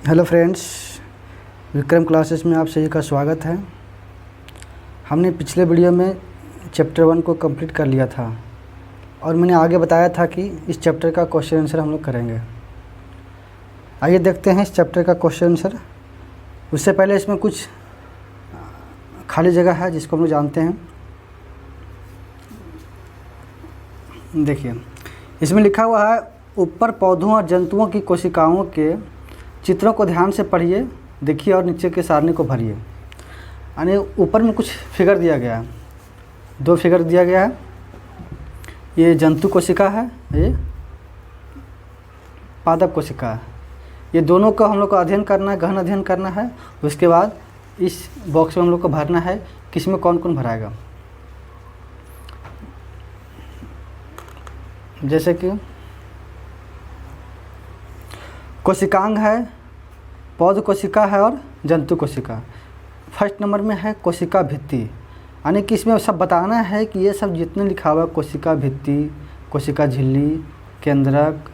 Hello friends, Vikram classes में आप सभी का स्वागत है। हमने पिछले वीडियो में चैप्टर 1 को कंप्लीट कर लिया था और मैंने आगे बताया था कि इस चैप्टर का क्वेश्चन आंसर हम लोग करेंगे। आइए देखते हैं इस चैप्टर का क्वेश्चन आंसर। उससे पहले इसमें कुछ खाली जगह है जिसको हम लोग जानते हैं। देखिए, इसमें लिखा हुआ है, ऊपर पौधों और जंतुओं की कोशिकाओं के चित्रों को ध्यान से पढ़िए, देखिए और नीचे के सारणी को भरिए। यानी ऊपर में कुछ फिगर दिया गया है, 2 फिगर दिया गया है। ये जंतु कोशिका है, ये पादप कोशिका है। ये दोनों का हम लोग को अध्ययन करना है, गहन अध्ययन करना है। उसके बाद इस बॉक्स में हम लोग को भरना है किसमें कौन कौन भराएगा। जैसे कि कोशिकांग है, पौध कोशिका है और जंतु कोशिका। फर्स्ट नंबर में है कोशिका भित्ति, यानी कि इसमें सब बताना है कि ये सब जितने लिखा हुआ है, कोशिका भित्ति, कोशिका झिल्ली, केंद्रक,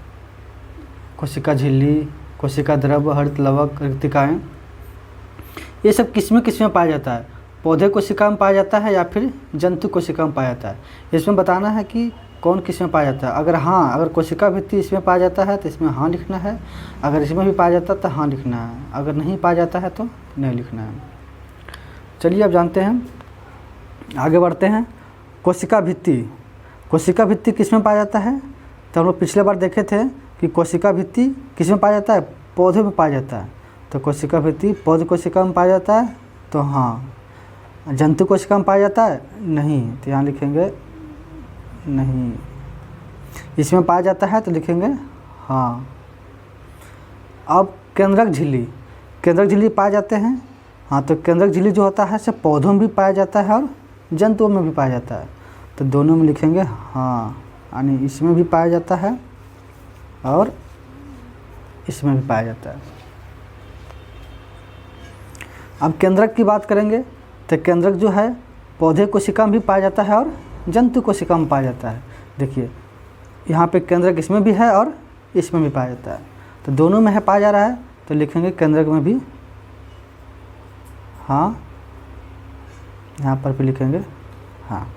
कोशिका झिल्ली, कोशिका द्रव, हरित लवक, रिक्तिकाएँ, ये सब किस में पाया जाता है। पौधे कोशिका में पाया जाता है या फिर जंतु कोशिका में पाया जाता है। इसमें बताना है कि कौन किस में पाया जाता है। अगर कोशिका भित्ति इसमें पाया जाता है तो इसमें हाँ लिखना है, अगर इसमें भी पाया जाता है तो हाँ लिखना है, अगर नहीं पाया जाता है तो नहीं लिखना है। चलिए अब जानते हैं, आगे बढ़ते हैं। कोशिका भित्ति किस में पाया जाता है। तो हम लोग पिछले बार देखे थे कि कोशिका भित्ति किस में पाया जाता है, पौधे में पाया जाता है। तो कोशिका भित्ति पौध कोशिका में पाया जाता है तो हाँ। जंतु कोशिका में पाया जाता है नहीं, तो यहाँ लिखेंगे नहीं। इसमें पाया जाता है तो लिखेंगे हाँ। अब केंद्रक झिल्ली पाए जाते हैं। हाँ, तो केंद्रक झिल्ली जो होता है सब पौधों में भी पाया जाता है और जंतुओं में भी पाया जाता है, तो दोनों में लिखेंगे हाँ। यानी इसमें भी पाया जाता है और इसमें भी पाया जाता है। अब केंद्रक की बात करेंगे तो केंद्रक जो है पौधे कोशिका में भी पाया जाता है और जंतु कोशिका में पाया जाता है। देखिए यहाँ पे केंद्रक इसमें भी है और इसमें भी पाया जाता है, तो दोनों में है पाया जा रहा है, तो लिखेंगे केंद्रक में भी हाँ, यहाँ पर भी लिखेंगे हाँ।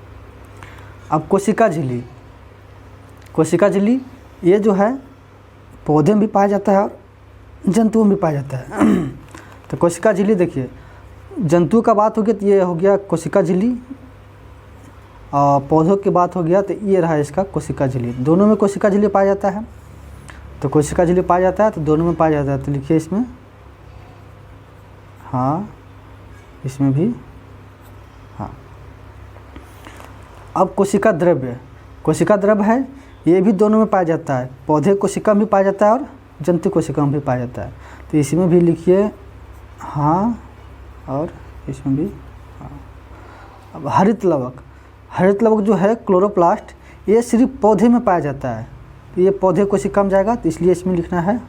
अब कोशिका झिल्ली ये जो है पौधे में भी पाया जाता है और जंतुओं में भी पाया जाता है। तो कोशिका झिल्ली, देखिए जंतु का बात हो गया तो ये हो गया कोशिका झिल्ली, और पौधों की बात हो गया तो ये रहा इसका कोशिका झिल्ली। दोनों में कोशिका झिल्ली पाया जाता है, तो कोशिका झिल्ली पाया जाता है तो दोनों में पाया जाता है, तो लिखिए इसमें हाँ, इसमें भी हाँ। अब कोशिका द्रव्य है, ये भी दोनों में पाया जाता है, पौधे कोशिका में भी पाया जाता है और जंतु कोशिका में भी पाया जाता है, तो इसमें भी लिखिए हाँ और इसमें भी हाँ। अब हरित लवक जो है क्लोरोप्लास्ट, ये सिर्फ पौधे में पाया जाता है, तो ये पौधे कोशिका में जाएगा, तो इसलिए इसमें लिखना है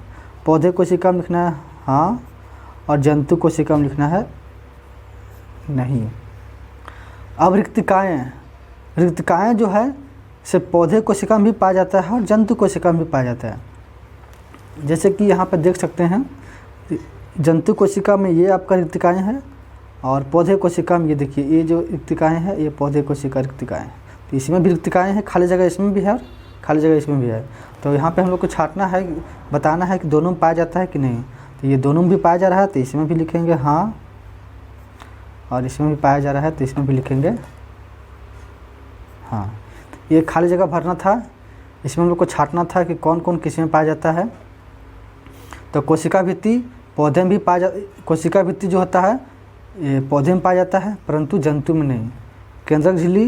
पौधे कोशिका में लिखना है हाँ, और जंतु कोशिका में लिखना है नहीं। अब रिक्तिकाएँ जो है सिर्फ पौधे कोशिका में भी पाया जाता है और जंतु कोशिका में भी पाया जाता है। जैसे कि यहाँ पर देख सकते हैं, जंतु कोशिका में ये आपका रिक्तिकाएँ हैं और पौधे कोशिका में ये देखिए, ये जो रिक्तिकाएँ हैं ये पौधे कोशिका रिक्तिकाएँ, तो इसमें भी रिक्तिकाएँ हैं, खाली जगह इसमें भी है और खाली जगह इसमें भी है। तो यहाँ पे हम लोग को छांटना है, बताना है कि दोनों में पाया जाता है कि नहीं। तो ये दोनों में भी पाया जा रहा है तो इसमें भी लिखेंगे हाँ, और इसमें भी पाया जा रहा है तो इसमें भी लिखेंगे हाँ। ये खाली जगह भरना था, इसमें हम लोग को छांटना था कि कौन कौन किस में पाया जाता है। तो कोशिका भित्ति पौधे में भी कोशिका भित्ति जो होता है ये पौधे में पाया जाता है परंतु जंतु में नहीं। केंद्रक झिल्ली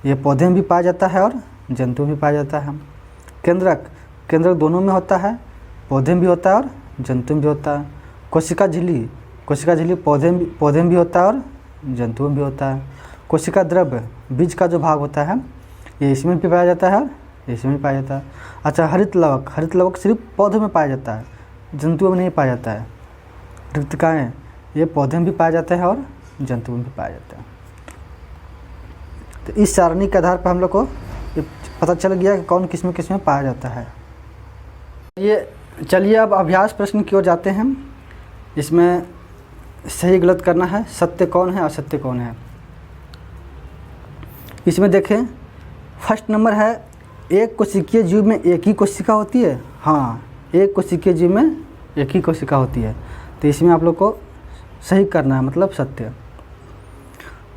ये पौधे में भी पाया जाता है और जंतु में भी पाया जाता है। केंद्रक दोनों में होता है, पौधे में भी होता है और जंतु में भी होता है। कोशिका झिल्ली पौधे में भी होता है और जंतु में भी होता है। कोशिका द्रव्य बीज का जो भाग होता है ये इसमें भी पाया जाता है और इसमें भी पाया जाता है। अच्छा, हरित लवक सिर्फ पौधों में पाया जाता है, जंतुओं में नहीं पाया जाता है। रिक्तिकाएँ ये पौधे में भी पाया जाता है और जंतु में भी पाया जाता है। तो इस सारणी के आधार पर हम लोग को ये पता चल गया कि कौन किस में पाया जाता है। ये चलिए अब अभ्यास प्रश्न की ओर जाते हैं। इसमें सही गलत करना है, सत्य कौन है असत्य कौन है। इसमें देखें फर्स्ट नंबर है एक कोशिकीय जीव में एक ही कोशिका होती है। हाँ, एक कोशिकीय जीव में एक ही कोशिका होती है, तो इसमें आप लोग को सही करना है, मतलब सत्य।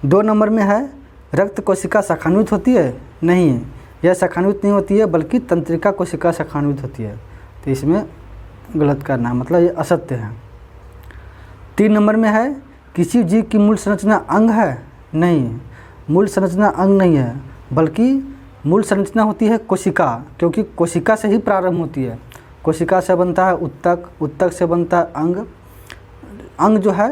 2 नंबर में है रक्त कोशिका शाखान्वित होती है। नहीं, यह शाखान्वित नहीं होती है बल्कि तंत्रिका कोशिका शाखान्वित होती है, तो इसमें गलत करना है, मतलब ये असत्य है। 3 नंबर में है किसी जीव की मूल संरचना अंग है। नहीं, मूल संरचना अंग नहीं है बल्कि मूल संरचना होती है कोशिका, क्योंकि कोशिका से ही प्रारंभ होती है। कोशिका से बनता है उत्तक, उत्तक से बनता है अंग, अंग जो है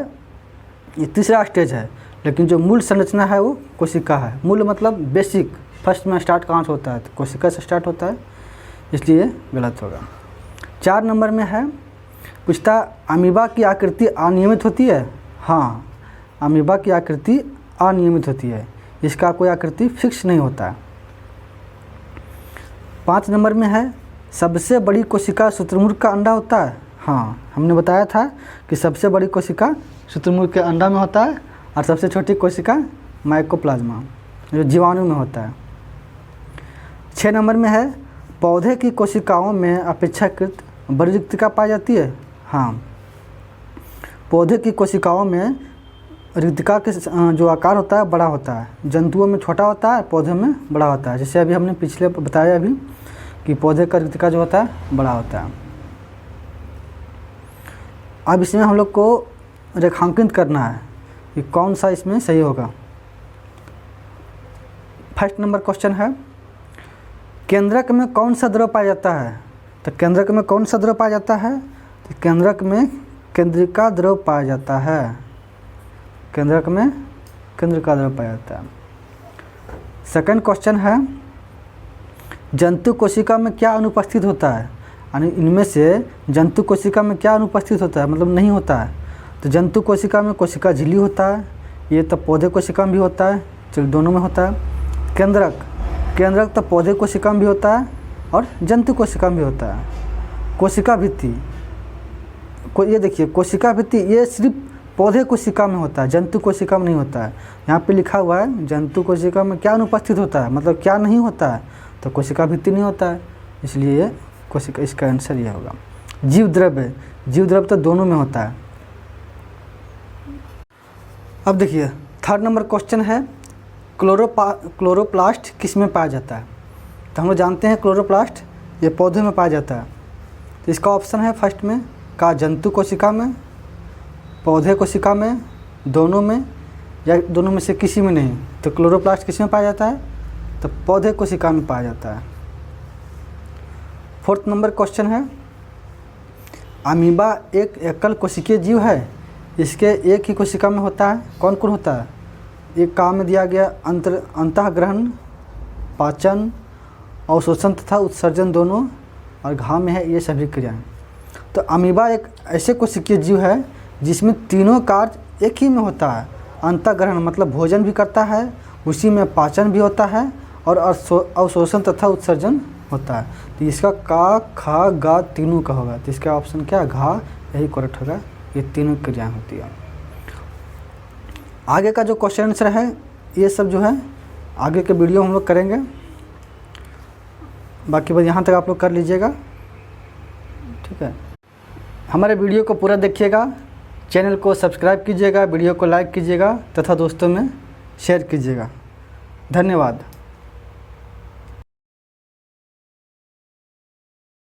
ये तीसरा स्टेज है, लेकिन जो मूल संरचना है वो कोशिका है। मूल मतलब बेसिक, फर्स्ट में स्टार्ट कहाँ से होता है, तो कोशिका से स्टार्ट होता है, इसलिए गलत होगा। 4 नंबर में है पूछता अमीबा की आकृति अनियमित होती है। हाँ, अमीबा की आकृति अनियमित होती है, इसका कोई आकृति फिक्स नहीं होता है। 5 नंबर में है सबसे बड़ी कोशिका शुतुरमुर्ग का अंडा होता है। हाँ, हमने बताया था कि सबसे बड़ी कोशिका शुतुरमुर्ग के अंडा में होता है और सबसे छोटी कोशिका माइकोप्लाज्मा जो जीवाणु में होता है। 6 नंबर में है पौधे की कोशिकाओं में अपेक्षाकृत बड़ी रिक्तिका पाई जाती है। हाँ, पौधे की कोशिकाओं में रिक्तिका के जो आकार होता है बड़ा होता है, जंतुओं में छोटा होता है, पौधे में बड़ा होता है। जैसे अभी हमने पिछले बताया अभी कि पौधे का रिक्तिका जो होता है बड़ा होता है। अब इसमें हम लोग को रेखांकित करना है कि कौन सा इसमें सही होगा। फर्स्ट नंबर क्वेश्चन है केंद्रक में कौन सा द्रव पाया जाता है। तो केंद्रक में कौन सा द्रव पाया जाता है, तो केंद्रक में केंद्रिका द्रव पाया जाता है। केंद्रक में केंद्रिका द्रव पाया जाता है। सेकंड क्वेश्चन है जंतु कोशिका में क्या अनुपस्थित होता है, यानी इनमें से जंतु कोशिका में क्या अनुपस्थित होता है, मतलब नहीं होता है। तो जंतु कोशिका में कोशिका झिल्ली होता है, ये तो पौधे कोशिका में भी होता है, चलो दोनों में होता है। केंद्रक, केंद्रक तो पौधे कोशिका में भी होता है और जंतु कोशिका में भी होता है। कोशिका भित्ति, ये देखिए कोशिका भित्ति ये सिर्फ पौधे कोशिका में होता है, जंतु कोशिका में नहीं होता है। यहाँ पे लिखा हुआ है जंतु कोशिका में क्या अनुपस्थित होता है, मतलब क्या नहीं होता है, तो कोशिका भित्ति नहीं होता है, इसलिए ये कोशिका, इसका आंसर ये होगा। जीव द्रव्य, जीव द्रव्य तो दोनों में होता है। अब देखिए थर्ड नंबर क्वेश्चन है क्लोरोप्लास्ट किस में पाया जाता है। तो हम लोग जानते हैं क्लोरोप्लास्ट ये पौधे में पाया जाता है, तो इसका ऑप्शन है फर्स्ट में का जंतु कोशिका में, पौधे कोशिका में, दोनों में, या दोनों में से किसी में नहीं। तो क्लोरोप्लास्ट किस में पाया जाता है, तो पौधे कोशिका में पाया जाता है। फोर्थ नंबर क्वेश्चन है अमीबा एक एकल कोशिकीय जीव है, इसके एक ही कोशिका में होता है, कौन कौन होता है। एक काम में दिया गया अंतःग्रहण, पाचन, अवशोषण तथा उत्सर्जन दोनों, और घाव में है ये सभी क्रियाएं। तो अमीबा एक ऐसे कोशिकीय जीव है जिसमें तीनों कार्य एक ही में होता है। अंतःग्रहण मतलब भोजन भी करता है, उसी में पाचन भी होता है और अवशोषण तथा उत्सर्जन होता है। तो इसका का, खा, गा तीनों का होगा, तो इसका ऑप्शन क्या है, घा, यही करेक्ट होगा। ये तीनों क्रियाएं होती है। आगे का जो क्वेश्चन आंसर है ये सब जो है आगे के वीडियो हम लोग करेंगे, बाकी बस यहाँ तक आप लोग कर लीजिएगा, ठीक है। हमारे वीडियो को पूरा देखिएगा, चैनल को सब्सक्राइब कीजिएगा, वीडियो को लाइक कीजिएगा तथा दोस्तों में शेयर कीजिएगा। धन्यवाद।